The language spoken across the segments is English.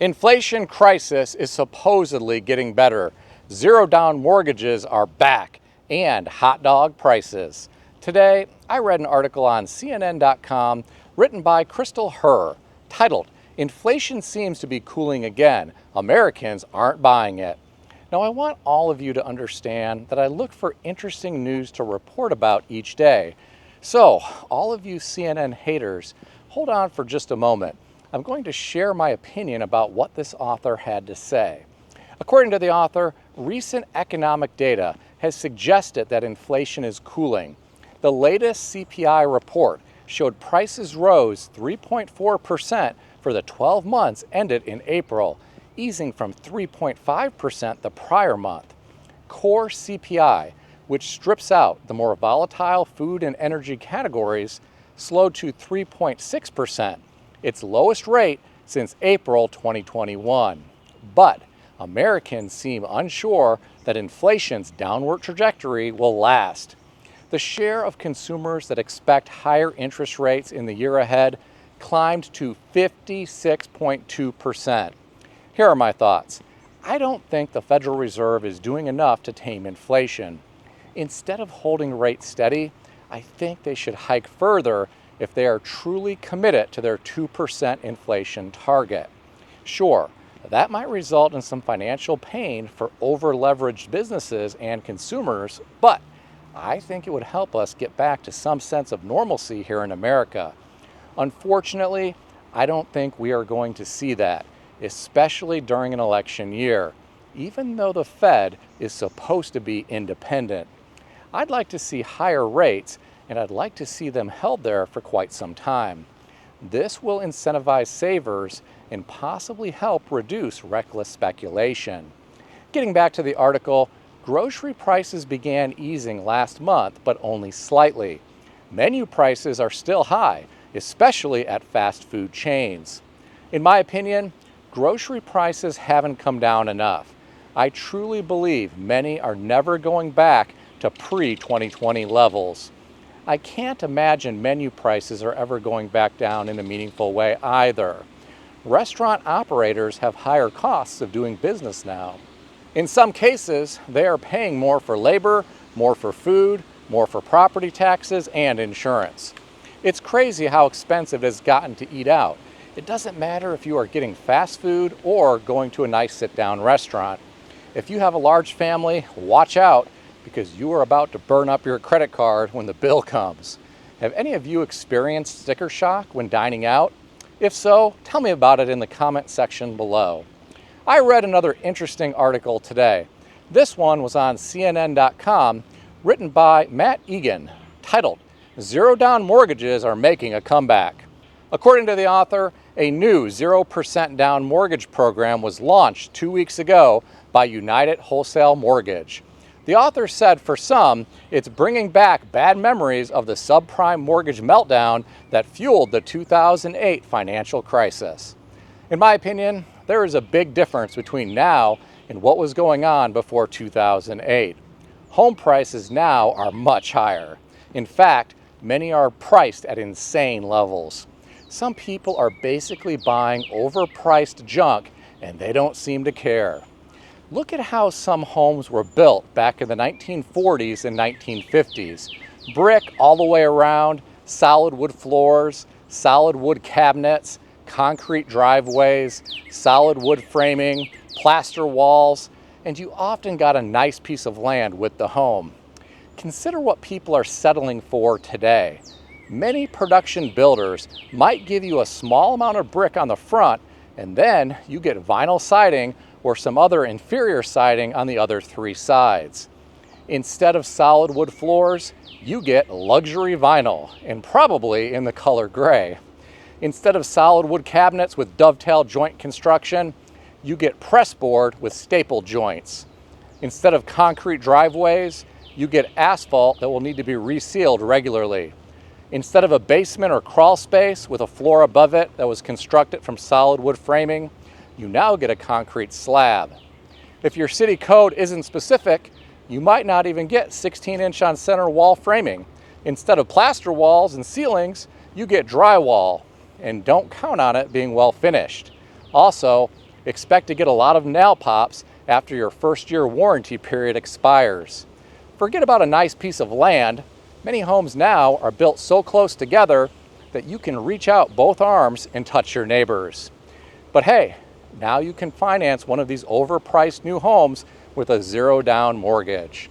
Inflation crisis is supposedly getting better. Zero down mortgages are back and hot dog prices. Today, I read an article on CNN.com written by Crystal Herr titled, "Inflation seems to be cooling again. Americans aren't buying it." Now, I want all of you to understand that I look for interesting news to report about each day. So, all of you CNN haters, hold on for just a moment. I'm going to share my opinion about what this author had to say. According to the author, recent economic data has suggested that inflation is cooling. The latest CPI report showed prices rose 3.4% for the 12 months ended in April, easing from 3.5% the prior month. Core CPI, which strips out the more volatile food and energy categories, slowed to 3.6%. Its lowest rate since April 2021. But Americans seem unsure that inflation's downward trajectory will last. The share of consumers that expect higher interest rates in the year ahead climbed to 56.2%. Here are my thoughts. I don't think the Federal Reserve is doing enough to tame inflation. Instead of holding rates steady, I think they should hike further if they are truly committed to their 2% inflation target. Sure, that might result in some financial pain for over-leveraged businesses and consumers, but I think it would help us get back to some sense of normalcy here in America. Unfortunately, I don't think we are going to see that, especially during an election year, even though the Fed is supposed to be independent. I'd like to see higher rates, and I'd like to see them held there for quite some time. This will incentivize savers and possibly help reduce reckless speculation. Getting back to the article, grocery prices began easing last month, but only slightly. Menu prices are still high, especially at fast food chains. In my opinion, grocery prices haven't come down enough. I truly believe many are never going back to pre-2020 levels. I can't imagine menu prices are ever going back down in a meaningful way either. Restaurant operators have higher costs of doing business now. In some cases, they are paying more for labor, more for food, more for property taxes, and insurance. It's crazy how expensive it has gotten to eat out. It doesn't matter if you are getting fast food or going to a nice sit-down restaurant. If you have a large family, watch out, because you are about to burn up your credit card when the bill comes. Have any of you experienced sticker shock when dining out? If so, tell me about it in the comment section below. I read another interesting article today. This one was on CNN.com, written by Matt Egan, titled, "Zero Down Mortgages Are Making a Comeback." According to the author, a new 0% down mortgage program was launched 2 weeks ago by United Wholesale Mortgage. The author said for some, it's bringing back bad memories of the subprime mortgage meltdown that fueled the 2008 financial crisis. In my opinion, there is a big difference between now and what was going on before 2008. Home prices now are much higher. In fact, many are priced at insane levels. Some people are basically buying overpriced junk and they don't seem to care. Look at how some homes were built back in the 1940s and 1950s. Brick all the way around, solid wood floors, solid wood cabinets, concrete driveways, solid wood framing, plaster walls, and you often got a nice piece of land with the home. Consider what people are settling for today. Many production builders might give you a small amount of brick on the front, and then you get vinyl siding or some other inferior siding on the other three sides. Instead of solid wood floors, you get luxury vinyl, and probably in the color gray. Instead of solid wood cabinets with dovetail joint construction, you get pressboard with staple joints. Instead of concrete driveways, you get asphalt that will need to be resealed regularly. Instead of a basement or crawl space with a floor above it that was constructed from solid wood framing, you now get a concrete slab. If your city code isn't specific, you might not even get 16-inch on center wall framing. Instead of plaster walls and ceilings, you get drywall, and don't count on it being well finished. Also, expect to get a lot of nail pops after your first-year warranty period expires. Forget about a nice piece of land. Many homes now are built so close together that you can reach out both arms and touch your neighbors. But hey, now you can finance one of these overpriced new homes with a zero-down mortgage.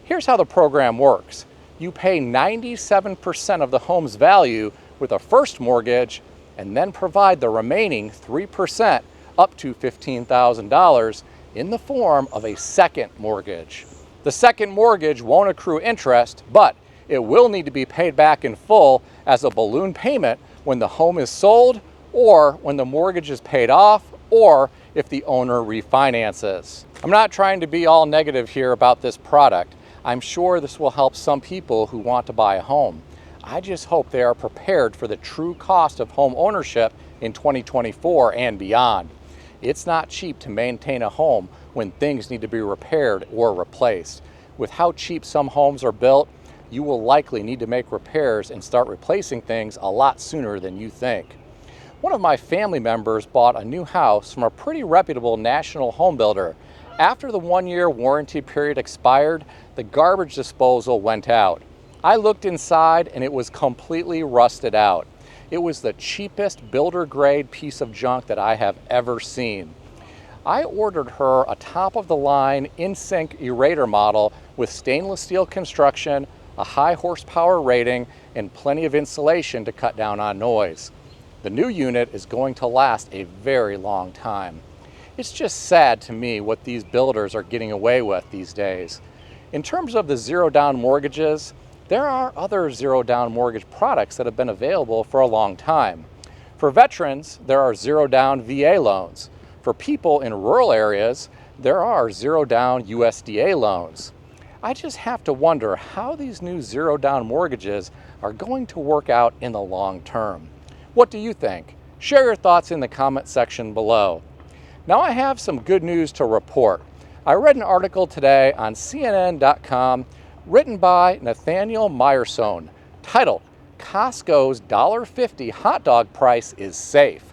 Here's how the program works. You pay 97% of the home's value with a first mortgage and then provide the remaining 3% up to $15,000 in the form of a second mortgage. The second mortgage won't accrue interest, but it will need to be paid back in full as a balloon payment when the home is sold, or when the mortgage is paid off, or if the owner refinances. I'm not trying to be all negative here about this product. I'm sure this will help some people who want to buy a home. I just hope they are prepared for the true cost of home ownership in 2024 and beyond. It's not cheap to maintain a home when things need to be repaired or replaced. With how cheap some homes are built, you will likely need to make repairs and start replacing things a lot sooner than you think. One of my family members bought a new house from a pretty reputable national home builder. After the one-year warranty period expired, the garbage disposal went out. I looked inside and it was completely rusted out. It was the cheapest builder-grade piece of junk that I have ever seen. I ordered her a top-of-the-line in-sync aerator model with stainless steel construction, a high horsepower rating, and plenty of insulation to cut down on noise. The new unit is going to last a very long time. It's just sad to me what these builders are getting away with these days. In terms of the zero-down mortgages, there are other zero-down mortgage products that have been available for a long time. For veterans, there are zero-down VA loans. For people in rural areas, there are zero-down USDA loans. I just have to wonder how these new zero-down mortgages are going to work out in the long term. What do you think? Share your thoughts in the comment section below. Now I have some good news to report. I read an article today on CNN.com written by Nathaniel Meyerson titled, "Costco's $1.50 hot dog price is safe."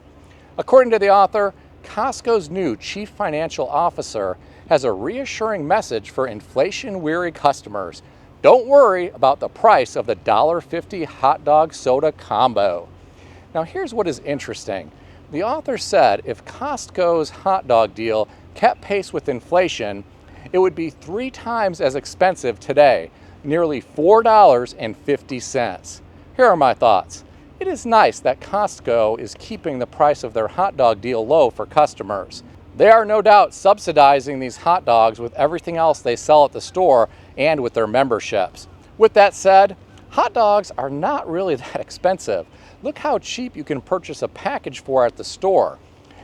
According to the author, Costco's new chief financial officer has a reassuring message for inflation-weary customers. Don't worry about the price of the $1.50 hot dog soda combo. Now here's what is interesting. The author said if Costco's hot dog deal kept pace with inflation, it would be 3 times as expensive today, nearly $4.50. Here are my thoughts. It is nice that Costco is keeping the price of their hot dog deal low for customers. They are no doubt subsidizing these hot dogs with everything else they sell at the store and with their memberships. With that said, hot dogs are not really that expensive. Look how cheap you can purchase a package for at the store.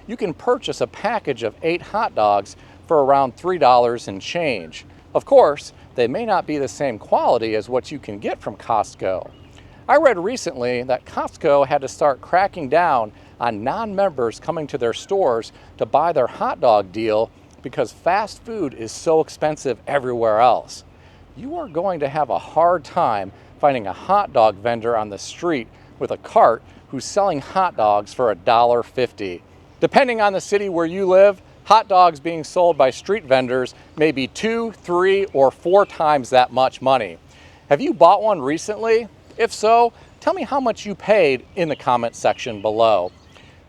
You can purchase a package of 8 hot dogs for around $3 and change. Of course, they may not be the same quality as what you can get from Costco. I read recently that Costco had to start cracking down on non-members coming to their stores to buy their hot dog deal because fast food is so expensive everywhere else. You are going to have a hard time finding a hot dog vendor on the street with a cart who's selling hot dogs for $1.50. Depending on the city where you live, hot dogs being sold by street vendors may be 2, 3, or 4 times that much money. Have you bought one recently? If so, tell me how much you paid in the comment section below.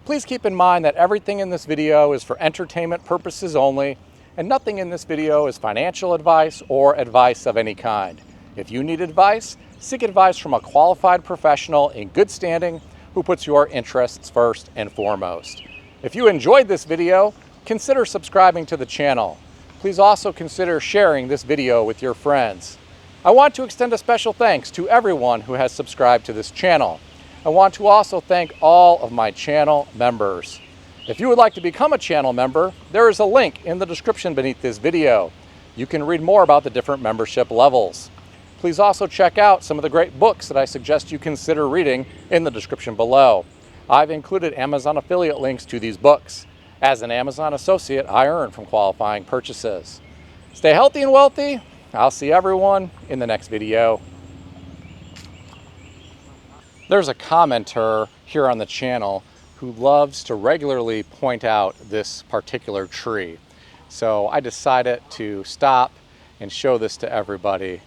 Please keep in mind that everything in this video is for entertainment purposes only, and nothing in this video is financial advice or advice of any kind. If you need advice, seek advice from a qualified professional in good standing who puts your interests first and foremost. If you enjoyed this video, consider subscribing to the channel. Please also consider sharing this video with your friends. I want to extend a special thanks to everyone who has subscribed to this channel. I want to also thank all of my channel members. If you would like to become a channel member, there is a link in the description beneath this video. You can read more about the different membership levels. Please also check out some of the great books that I suggest you consider reading in the description below. I've included Amazon affiliate links to these books. As an Amazon associate, I earn from qualifying purchases. Stay healthy and wealthy. I'll see everyone in the next video. There's a commenter here on the channel who loves to regularly point out this particular tree. So I decided to stop and show this to everybody.